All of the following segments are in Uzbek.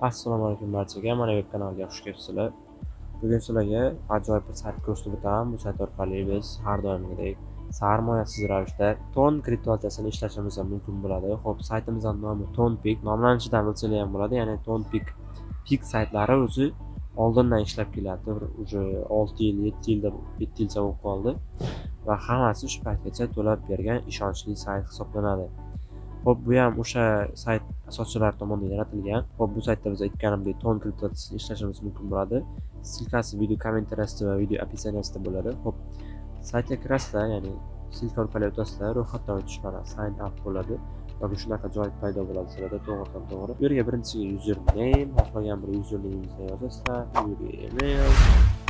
Assalomu alaykum barchaga. Mana bu kanalga xush kelibsizlar. Bugun sizlarga ajoyib bir sayt ko'rsatib o'taman. Bu sayt orqali biz har doimgidek sarmoyasiz ravishda ton kriptovalyutasini ishlashimiz mumkin bo'ladi. Xo'p, saytimizning nomi TonPick. Nomlanishidan bilsanglar ham bo'ladi. Ya'ni TonPick saytlari o'zi oldindan ishlab keladi. Уже 6 yil, 7 yilcha bo'lib qoldi va hammasi shu paytgacha to'lab bergan ishonchli sayt hisoblanadi. Xo'p, bu ham o'sha sayt asoschilari tomonidan yaratilgan. Xo'p, bu saytda biz aytganimdek ton kriptovalyutasini ishlashimiz mumkin bo'ladi. Silkasi video kommentariyasida va video opisiyaniyasida bo'ladi. Xo'p, saytga kirasizlar, ya'ni silka orqali o'tasizlar, ro'yxatdan o'tish mana sign up bo'ladi. Va bu shunaqa joy paydo bo'ladi sizlarda to'g'ridan-to'g'ri. Bu yerga birinchisiga username, xohlagan bir usernamingizni yozasizlar, bu yerga email,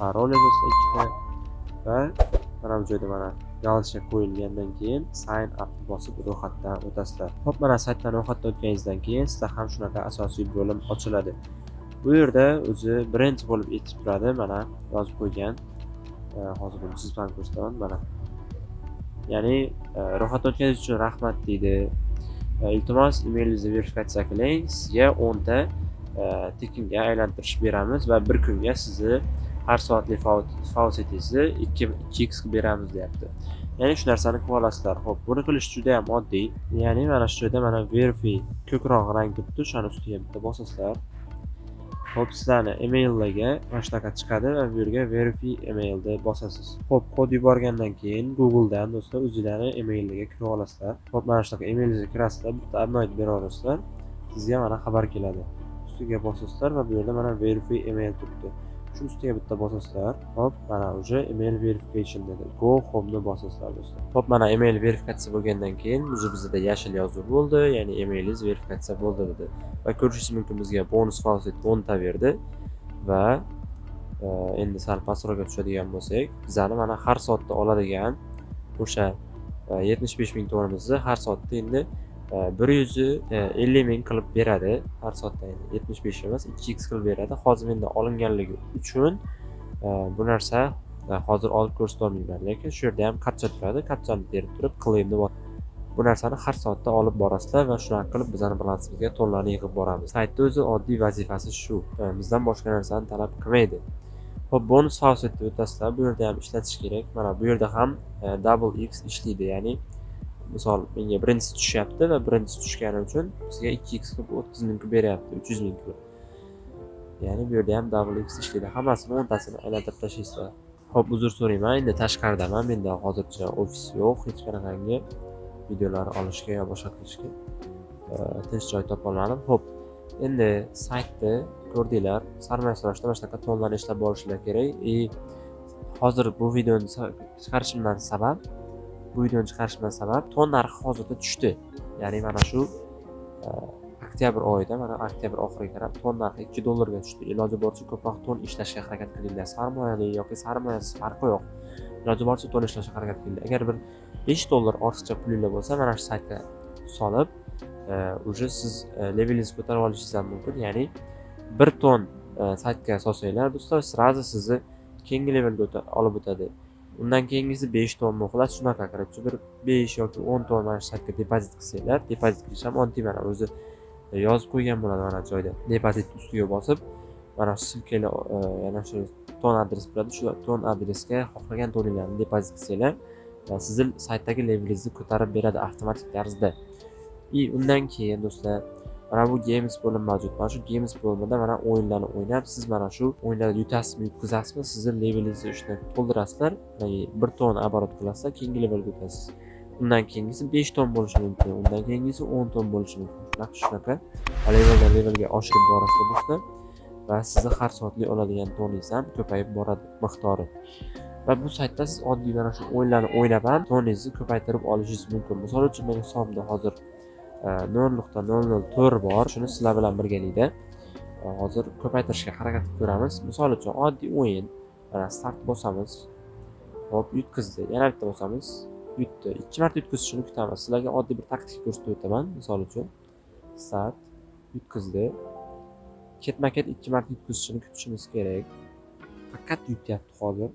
parol yozasizlar ikkita va mana bu joyda mana galashka qo'yilgandan keyin sign up bosib ro'yxatdan o'tasizlar. Xo'p, mana saytdan ro'yxatdan o'tganingizdan keyin sizda ham shunaqa asosiy bo'lim ochiladi. Bu yerda o'zi birinchi bo'lib aytib turadi, mana yozib qo'ygan. Hozir buni siz bilan ko'rsataman, mana. Ya'ni ro'yxatdan o'tganingiz uchun rahmat deydi. Iltimos, emailingizga verifikatsiya qiling. Sizga 10 ta tekinga aylantirish beramiz va bir kunga sizni har soatlik faoliyatingizni 2x beramiz deyapti. Ya'ni shu narsani qilib olasizlar. Xo'p, buni qilish juda ham oddiy. Ya'ni mana shu yerda mana verify ko'kroq rang turibdi, o'shani ustiga bitta bosasizlar. Xo'p, sizlarni emaillarga mana shunaqa chiqadi va bu yerga verify emailni bosasiz. Xo'p, kod yuborgandan keyin Googledan do'stlar o'zingizlarni emaillarga kirib olasizlar. Xo'p, mana shunaqa emailingizga kirasizlar, bitta anoid bera olasizlar. Sizga mana xabar keladi. Ustiga bosasizlar va bu yerda mana verify email turibdi. Shu ustiga bitta bosasizlar. Xo'p, mana уже email verification dedi. Go home'ni bosasizlar do'stlar. Xo'p, mana email verifikatsiya bo'lgandan keyin bizda yashil yozuv bo'ldi, ya'ni emailingiz verifikatsiya bo'ldi dedi. Va ko'rishingiz mumkin bizga bonus fausit 10 ta berdi va endi sal pastroqqa tushadigan bo'lsak, bizani mana har soatda oladigan o'sha 75 ming tonimizni har soatda endi 150 ming qilib beradi. Har soatda endi 75 emas, 2x qilib beradi. Hozir menda olinganligi uchun bu narsa hozir olib ko'rsata olmayman, lekin shu yerda ham qatcha turadi. Qatchani terib turib claimni bu narsani har soatda olib borasizlar va shunaqa qilib bizning balansimizga tonlarni yig'ib boramiz. Saytning o'zi oddiy vazifasi shu. Bizdan boshqa narsani talab qilmaydi. Xo'p, bonus fausetni o'tasizlar. Bu yerda ham ishlatish kerak. Mana bu yerda ham double x ishlaydi, ya'ni misol menga birinchisi tushyapti va birinchisi tushgani uchun sizga 2x qilib 30 ming qilib beryapti, 300 ming qilib. Ya'ni bu yerda ham double x ishlaydi. Hammasini 10 tasini aylantirib tashlaysizlar. Xo'p, uzr so'rayman. Endi tashqaridaman. Menda hozircha ofis yo'q, hech qanaqangi videolar olishga yo boshqa qilishga tinch joy topolmadim. Xo'p, endi saytni ko'rdinglar. Sarmoyasizlashda mana shunaqa tonlarni ishlab borishlar kerak. Hozir bu videoni chiqarishimdan sabab ton narxi hozirda tushdi. Ya'ni mana shu oktyabr oyida, mana oktyabr oxiriga qarab ton narxi $2 ga tushdi. Iloji boricha ko'proq ton ishlashga harakat qilinglar. Sarmoyali yoki sarmoyasiz farqi yo'q. Iloji boricha ton ishlashga harakat qilinglar. Agar bir $5 ortiqcha pulinglar bo'lsa, mana shu saytga solib, уже siz levelingizni ko'tarib olishingiz ham mumkin. Ya'ni 1 ton saytga solsanglar, do'stlar, sразу sizni keyingi levelga olib o'tadi. Undan keyingisi 5 tonni xullas shunaqa qarab, bir 5 yoki 10 ton mana shu saytga depozit qilsanglar, depozit qilish ham oddiy, mana o'zi yozib qo'ygan bo'ladi mana joyda. Depozit ustiga bosib, mana shu silkalar, yana shu ton adres bo'ladi. Shu ton adresga xohlagan toninglarni depozit qilsanglar, sizni saytdagi levelingizni ko'tarib beradi avtomatik tarzda. Undan keyin do'stlar, mana bu games bo'lim mavjud. Mana shu games bo'limida mana o'yinlarni o'ynab, siz mana shu o'yinlarda yutasizmi, yutqazasizmi, sizni levelingizni shunday to'ldirasizlar, ya'ni 1 ton oborot qilasizlar, keyingi levelga o'tasiz. Undan keyingisi 5 ton bo'lishi mumkin, undan keyingisi 10 ton bo'lishi mumkin. Shunaqa leveldan levelga oshirib borasizlar do'stlar va sizni har soatlik oladigan toningiz ham ko'payib boradi miqdori. Va bu saytda siz oddiy mana shu o'yinlarni o'ynab ham toningizni ko'paytirib olishingiz mumkin. Misol uchun mening hisobimda hozir 0.004 bor. Shuni sizlar bilan birgalikda hozir ko'paytirishga harakat qilib ko'ramiz. Misol uchun oddiy o'yin. Mana start bosamiz. Hop, yutkizdi. Yana bitta bosamiz. Yutdi. 2 marta yutkazishini kutamiz. Sizlarga oddiy bir taktika ko'rsatib o'taman. Misol uchun start yutkizdi. Ketma-ket 2 marta yutkazishini kutishimiz kerak. Faqat yutyapti hozir.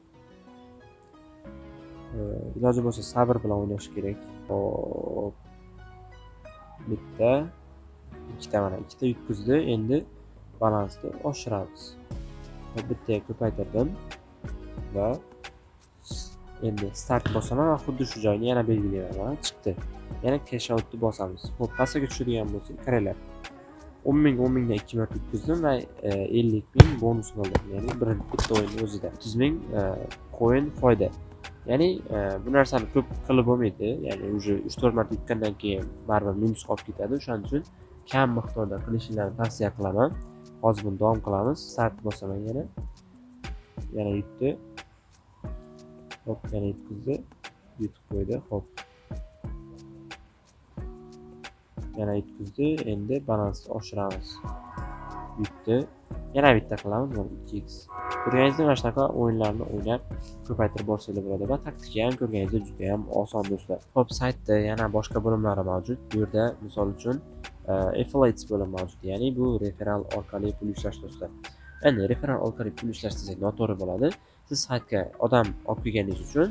Iloji bo'lsa sabr bilan o'ynash kerak. Bitta, ikkita, mana ikkita yutkizdi. Endi balansni oshiramiz. Bittaga ko'paytirdim va endi start bosaman va xuddi shu joyni yana belgilayman. Chiqdi. Yana cash out'ni bosamiz. Xo'p, pastga tushadigan bo'lsak, qaranglar. 10 ming dan 2 marta o'tkazdim va 50 ming bonus oldim. Ya'ni bitta o'yinning o'zida 30 ming coin foyda. Ya'ni bu narsani ko'p qilib bo'lmaydi. Ya'ni уже 3-4 marta yutgandan keyin baribir minus olib ketadi. O'shaning uchun kam miqdorda qilishingizni tavsiya qilaman. Hozir buni davom qilamiz. Start bosaman yana. Yana yutdi. Hop, yana yutkazdi. Yutib qo'ydi. Hop. Yana yutkazdi. Endi balansni oshiramiz. Yutdi. Yana bitta qilamiz. 2x. Ko'rganingizdek, mana shunaqa o'yinlarni o'ynab ko'paytirib borsangiz bo'ladi va taktika ham ko'rganingizdek juda ham oson do'stlar. Hop, saytda yana boshqa bo'limlari mavjud. Bu yerda misol uchun affiliates bo'limi mavjud. Ya'ni bu referral orqali pul ishlash do'stlar. Endi referral orqali pul ishlash desak noto'g'ri bo'ladi. Siz saytga odam olib kelganingiz uchun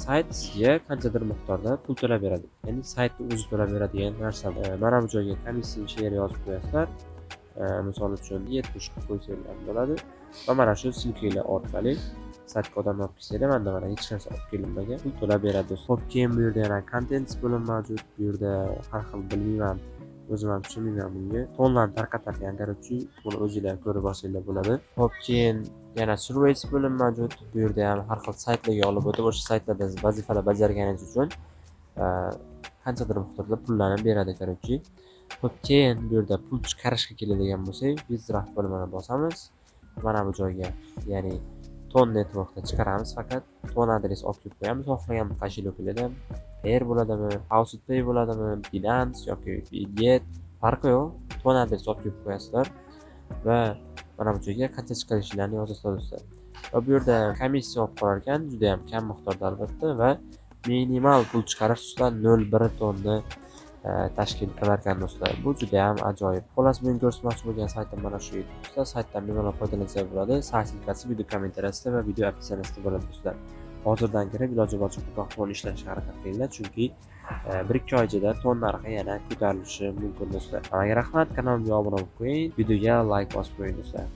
sayt sizga qanchadir miqdorda pul to'lab beradi. Ya'ni saytni o'zi to'lab beradigan narsa. Mana bu joyga commission share yozib qo'yasizlar. Misol uchun 70 qilib qo'ysanglar bo'ladi. Va mana shu silkalar orqali saytga odam olib kelsanglar, menda mana hech narsa olib kelinmagan, pul to'lab beradi do'stlar. Xo'p, keyin bu yerda yana content bo'limi mavjud. Bu yerda har xil bilmayman, o'zim ham tushunmayman bunga. Tonlarni tarqatadigan, короче, buni o'zingizlar ko'rib olsanglar bo'ladi. Xo'p, keyin yana surveys bo'limi mavjud. Bu yerda ham har xil saytlarga olib o'tib, o'sha saytlarda vazifalar bajarganingiz uchun qanchadir miqdorda pullarni beradi, короче. Xo'p, keyin bu yerda pul chiqarishga keladigan bo'lsak, bizdraft bo'limini bosamiz. Mana bu joyga, ya'ni Ton networkda chiqaramiz, faqat Ton adres olib kelib qo'yamiz. Xohlagan kошелёklarda Payer bo'ladimi, HousePay bo'ladimi, Binance yoki Bitget farqi yo'q. Ton adres olib kelib qo'yasizlar va mana bu joyga qancha chiqarishinglarni yozasizlar do'stlar. Va bu yerda komissiya olib qolar ekan, juda ham kam miqdorda albatta va minimal pul chiqarish do'stlar 0,1 tonni tashkil qilar ekan do'stlar. Bu juda ham ajoyib. Xullas, men ko'rsatmoqchi bo'lgan saytim mana shu edi do'stlar. Saytdan bemalol foydalansangiz bo'ladi. Sayt linkasi video kommentariyasida va video opsiyasida bo'ladi do'stlar. Hozirdan kirib iloji boricha ko'proq ton ishlashga harakat qilinglar, chunki 1-2 oy ichida ton narxi yana ko'tarilishi mumkin do'stlar. Hammaga rahmat, kanalimga obuna bo'lib qo'ying, videoga like bosib qo'ying do'stlar.